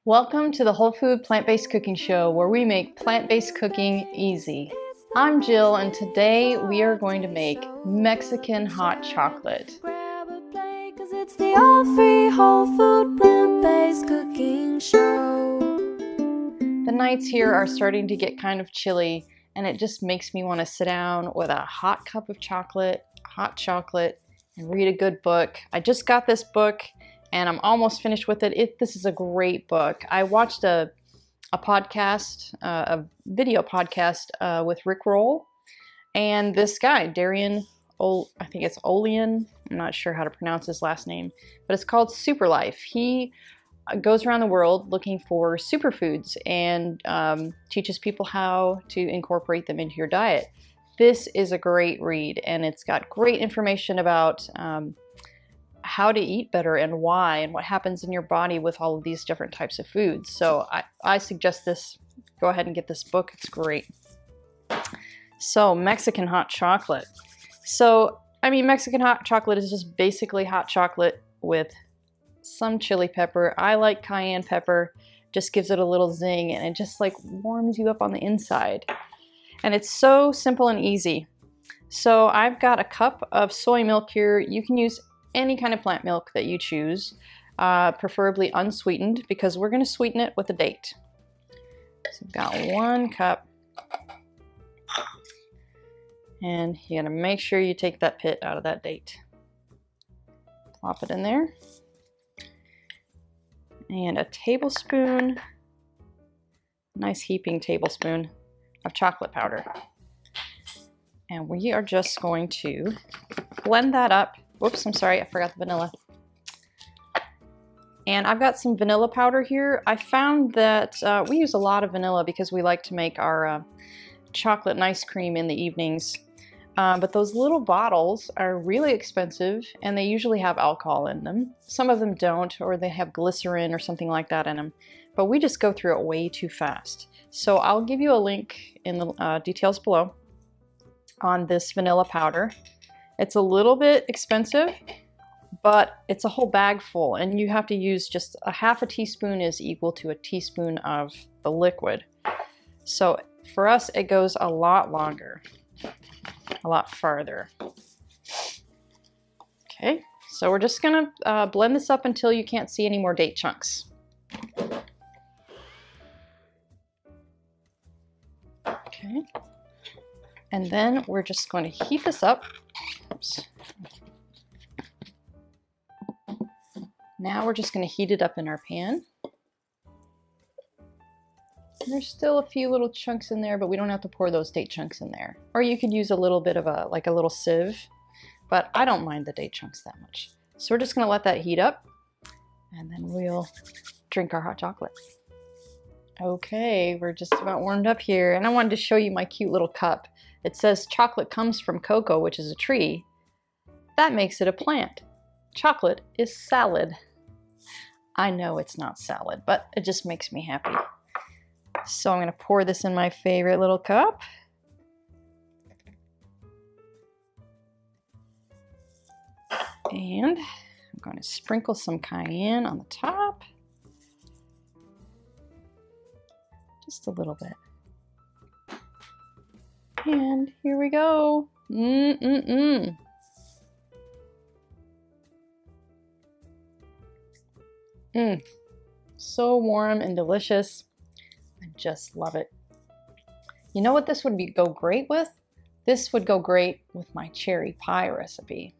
Welcome to the Whole Food Plant-Based Cooking Show, where we make plant-based cooking easy. I'm Jill, and today we are going to make Mexican hot chocolate. It's the all-free whole food plant-based cooking show. The nights here are starting to get kind of chilly, and it just makes me want to sit down with a hot cup of chocolate, hot chocolate, and read a good book. I just got this book and I'm almost finished with it. This is a great book. I watched a video podcast with Rick Roll and this guy, Darian, I think it's Olian. I'm not sure how to pronounce his last name, but it's called Super Life. He goes around the world looking for superfoods and teaches people how to incorporate them into your diet. This is a great read, and it's got great information about how to eat better and why and what happens in your body with all of these different types of foods. So I suggest this. Go ahead and get this book. It's great. So Mexican hot chocolate. So, I mean, Mexican hot chocolate is just basically hot chocolate with some chili pepper. I like cayenne pepper. Just gives it a little zing and it just like warms you up on the inside. And it's so simple and easy. So I've got a cup of soy milk here. You can use any kind of plant milk that you choose, preferably unsweetened, because we're going to sweeten it with a date. So I've got 1 cup, and you got to make sure you take that pit out of that date. Plop it in there, and a tablespoon, nice heaping tablespoon of chocolate powder, and we are just going to blend that up. Whoops, I'm sorry, I forgot the vanilla. And I've got some vanilla powder here. I found that we use a lot of vanilla because we like to make our chocolate and ice cream in the evenings. But those little bottles are really expensive and they usually have alcohol in them. Some of them don't, or they have glycerin or something like that in them. But we just go through it way too fast. So I'll give you a link in the details below on this vanilla powder. It's a little bit expensive, but it's a whole bag full, and you have to use just a half a teaspoon is equal to a teaspoon of the liquid. So for us, it goes a lot longer, a lot farther. Okay, so we're just gonna blend this up until you can't see any more date chunks. Okay, and then we're just going to heat this up. Oops. Now we're just going to heat it up in our pan. There's still a few little chunks in there, but we don't have to pour those date chunks in there. Or you could use a little bit of a little sieve, but I don't mind the date chunks that much. So we're just going to let that heat up, and then we'll drink our hot chocolate. Okay, we're just about warmed up here, and I wanted to show you my cute little cup. It says chocolate comes from cocoa, which is a tree. That makes it a plant. Chocolate is salad. I know it's not salad, but it just makes me happy. So I'm going to pour this in my favorite little cup. And I'm going to sprinkle some cayenne on the top. Just a little bit. And here we go. So warm and delicious. I just love it. You know what this would go great with? This would go great with my cherry pie recipe.